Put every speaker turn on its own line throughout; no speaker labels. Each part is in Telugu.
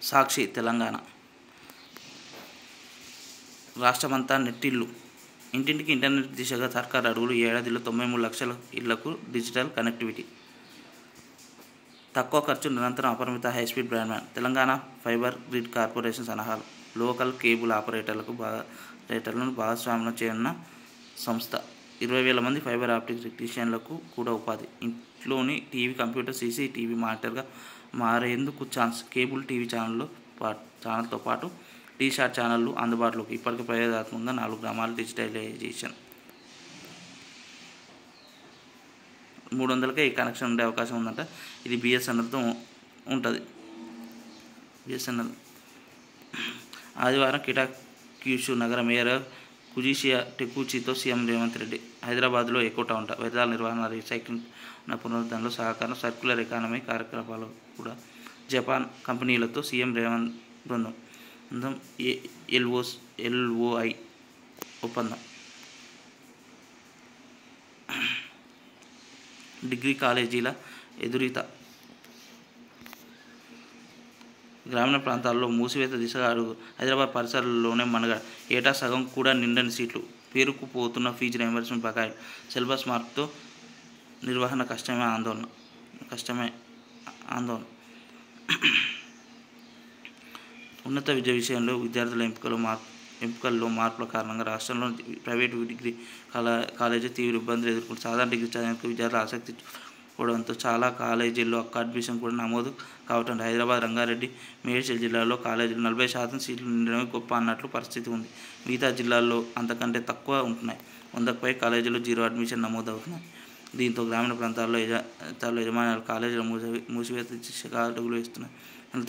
సాక్షి తెలంగాణ రాష్ట్రమంతా నెట్టిల్లు ఇంటింటికి ఇంటర్నెట్ దిశగా సర్కారు అడుగులు. ఏడాదిలో 93 లక్షల ఇళ్లకు డిజిటల్ కనెక్టివిటీ. తక్కువ ఖర్చు, నిరంతరం అపరిమిత high speed broadband. Telangana fibre grid corporation సలహాలు. లోకల్ కేబుల్ ఆపరేటర్లను భాగస్వామ్యం చేయనున్న సంస్థ. 20,000 మంది ఫైబర్ ఆప్టిక్ టెక్నీషియన్లకు కూడా ఉపాధి. ఇంట్లోని టీవీ, కంప్యూటర్, సీసీటీవీ మానిటర్గా మారేందుకు ఛాన్స్. కేబుల్ టీవీ ఛానల్తో పాటు టీషార్ట్ ఛానళ్లు అందుబాటులోకి. ఇప్పటికే ప్రయోగాత్మకంగా 4 గ్రామాల డిజిటలైజేషన్. 300కే ఈ కనెక్షన్ ఉండే అవకాశం ఉందంట. ఇది బిఎస్ఎన్ఎల్తో ఉంటుంది. బిఎస్ఎన్ఎల్ ఆదివారం కిటాక్యూషు నగర మేయర్ కుజిషియా టెకూచితో సీఎం రేవంత్ రెడ్డి. హైదరాబాద్లో ఎకో టౌన్ వ్యర్థాల నిర్వహణ, రీసైక్లింగ్ పునరుద్ధరణలో సహకారం, సర్క్యులర్ ఎకానమీ కార్యకలాపాలు కూడా. జపాన్ కంపెనీలతో సీఎం రేవంత్ బృందం. ఎల్ఓఐ ఒప్పందం. డిగ్రీ కాలేజీల ఎదురీత. గ్రామీణ ప్రాంతాల్లో మూసివేత దిశగా అడుగు. హైదరాబాద్ పరిసరాల్లోనే మనుగడ. ఏటా సగం కూడా నిండని సీట్లు. పేరుకుపోతున్న ఫీజు రీయింబర్స్మెంట్ బకాయిలు. సిలబస్ మార్పుతో నిర్వహణ కష్టమే ఆందోళన. ఉన్నత విద్య విషయంలో విద్యార్థుల ఎంపికల్లో మార్పుల కారణంగా రాష్ట్రంలో ప్రైవేటు డిగ్రీ కాలేజీ తీవ్ర ఇబ్బందులు ఎదుర్కొంటుంది. సాధారణ డిగ్రీ చదివేందుకు విద్యార్థులు ఆసక్తి చూపడంతో చాలా కాలేజీల్లో అడ్మిషన్ కూడా నమోదు కావటం. హైదరాబాద్, రంగారెడ్డి, మేడ్చల్ జిల్లాల్లో కాలేజీలు 40% సీట్లు నిండడమే గొప్ప అన్నట్లు పరిస్థితి ఉంది. మిగతా జిల్లాల్లో అంతకంటే తక్కువ ఉంటున్నాయి. 100కు పై కాలేజీల్లో 0 అడ్మిషన్ నమోదవుతున్నాయి. దీంతో గ్రామీణ ప్రాంతాల్లో యజమానులు కాలేజీల మూసివేత దిశగా అడుగులు వేస్తున్నాయి.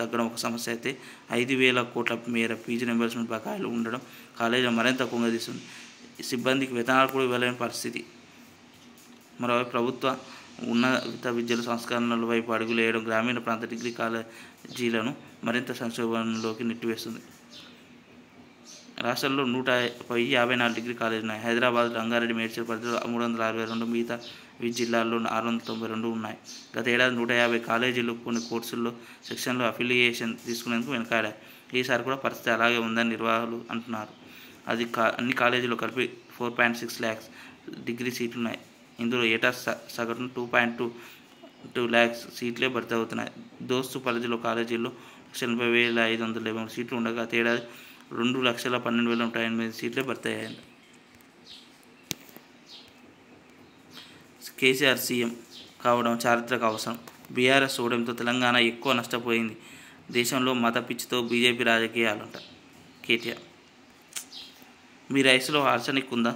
తగ్గడం ఒక సమస్య అయితే 5,000 కోట్ల మేర ఫీజు రీయింబర్స్మెంట్ బకాయిలు ఉండడం కాలేజీలు మరింత కుంగదీస్తుంది. సిబ్బందికి వేతనాలు కూడా ఇవ్వలేని పరిస్థితి. మరోవైపు ప్రభుత్వ ఉన్నత విద్యల సంస్కరణల వైపు అడుగులేయడం గ్రామీణ ప్రాంత డిగ్రీ కాలేజీలను మరింత సంక్షోభంలోకి నెట్టివేస్తుంది. రాష్ట్రంలో 154 డిగ్రీ కాలేజీలు ఉన్నాయి. హైదరాబాద్, రంగారెడ్డి, మేడ్చల్ పరిధిలో 362, మిగతా జిల్లాల్లో 692 ఉన్నాయి. గత ఏడాది 150 కాలేజీలు కొన్ని కోర్సుల్లో సెక్షన్లో అఫిలియేషన్ తీసుకునేందుకు వెనుకాడాయి. ఈసారి కూడా పరిస్థితి అలాగే ఉందని నిర్వాహకులు అంటున్నారు. అన్ని కాలేజీల్లో కలిపి 4.6 lakhs డిగ్రీ సీట్లు ఉన్నాయి. ఇందులో ఏటా సగటున 2.22 lakhs సీట్లే భర్తీ అవుతున్నాయి. దోస్తు పరిధిలో కాలేజీల్లో 1,80,523 సీట్లు ఉండగా గత ఏడాది 2,12,108 సీట్లే భర్తీ అయ్యాయి. కేసీఆర్ సీఎం కావడం చారిత్రక అవసరం. బీఆర్ఎస్ ఓడంతో తెలంగాణ ఎక్కువ నష్టపోయింది. దేశంలో మత పిచ్చితో బీజేపీ రాజకీయాలంట. కేటీఆర్. మీ రైస్లో ఆర్సెనిక్ ఉందా?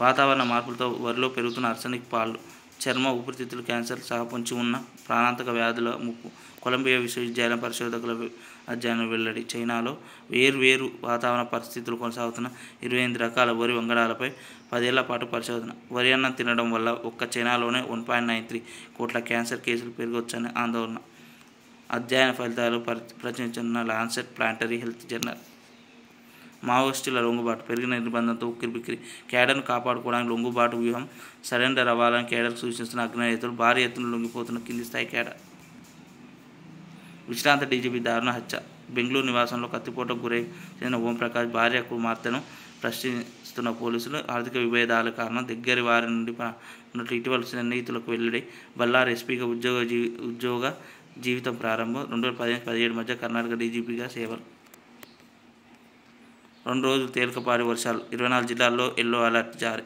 వాతావరణ మార్పులతో వరిలో పెరుగుతున్న ఆర్సెనిక్ పాళ్ళు చర్మ, ఊపిరితిత్తుల క్యాన్సర్ సహా పొంచి ఉన్న ప్రాణాంతక వ్యాధుల ముప్పు. కొలంబియా విశ్వవిద్యాలయం పరిశోధకుల అధ్యయనం వెల్లడి. చైనాలో వేర్వేరు వాతావరణ పరిస్థితులు కొనసాగుతున్న 28 రకాల వరి వంగడాలపై 10 ఏళ్ల పాటు పరిశోధన. వరి అన్నం తినడం వల్ల ఒక్క చైనాలోనే 1.93 కోట్ల క్యాన్సర్ కేసులు పెరగవచ్చని ఆందోళన. అధ్యయన ఫలితాలు ప్రచురించిన లాన్సెట్ ప్లాంటరీ హెల్త్ జర్నల్. మావోయిస్టుల లొంగుబాటు. పెరిగిన నిర్బంధంతో ఉక్కిరిబిక్కిరి. కేడర్ను కాపాడుకోవడానికి లొంగుబాటు వ్యూహం. సరెండర్ అవ్వాలని కేడర్కు సూచిస్తున్న అగ్రనేతలు. భారీ ఎత్తున లొంగిపోతున్న కింది స్థాయి కేడర్. విశ్రాంత డీజీపీ దారుణ హత్య. బెంగళూరు నివాసంలో కత్తిపోటుకు గురై చెందిన ఓంప్రకాష్ భార్య, కుమార్తెను ప్రశ్నిస్తున్న పోలీసులు. ఆర్థిక విభేదాల కారణం దగ్గరి వారి నుండి ఉన్నట్లు ఇటీవల సన్నిహితులకు వెల్లడి. బళ్ళారి ఎస్పీగా ఉద్యోగ జీవితం ప్రారంభం. 2015-17 మధ్య కర్ణాటక డీజీపీగా సేవలు. 2 రోజులు తేలికపాటి వర్షాలు. 24 జిల్లాల్లో ఎల్లో అలర్ట్ జారీ.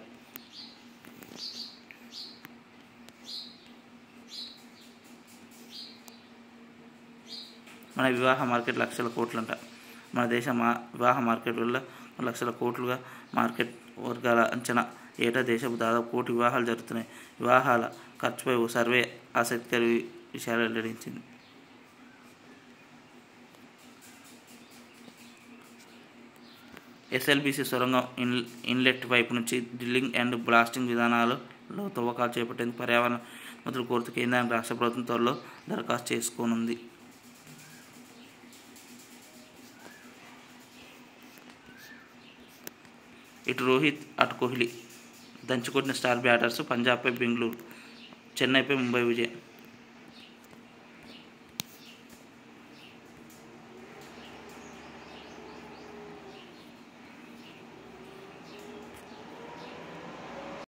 మన వివాహ మార్కెట్ లక్షల కోట్లంట. మన దేశ వివాహ మార్కెట్ వల్ల లక్షల కోట్లుగా మార్కెట్ వర్గాల అంచనా. ఏటా దేశపు దాదాపు 1 కోటి వివాహాలు జరుగుతున్నాయి. వివాహాల ఖర్చుపై ఓ సర్వే ఆసక్తికర విషయాలు వెల్లడించింది. ఎస్ఎల్బీసీ సొరంగం ఇన్లెట్ వైపు నుంచి డ్రిల్లింగ్ అండ్ బ్లాస్టింగ్ విధానాలలో తవ్వకాలు చేపట్టేందుకు పర్యావరణ అనుమతులు కోరుతూ కేంద్రానికి రాష్ట్ర ప్రభుత్వం త్వరలో దరఖాస్తు చేసుకోనుంది. ఇటు రోహిత్, అటు కోహ్లీ దంచుకొట్టిన స్టార్ బ్యాటర్స్. పంజాబ్పై బెంగళూరు, చెన్నైపై ముంబై విజయం.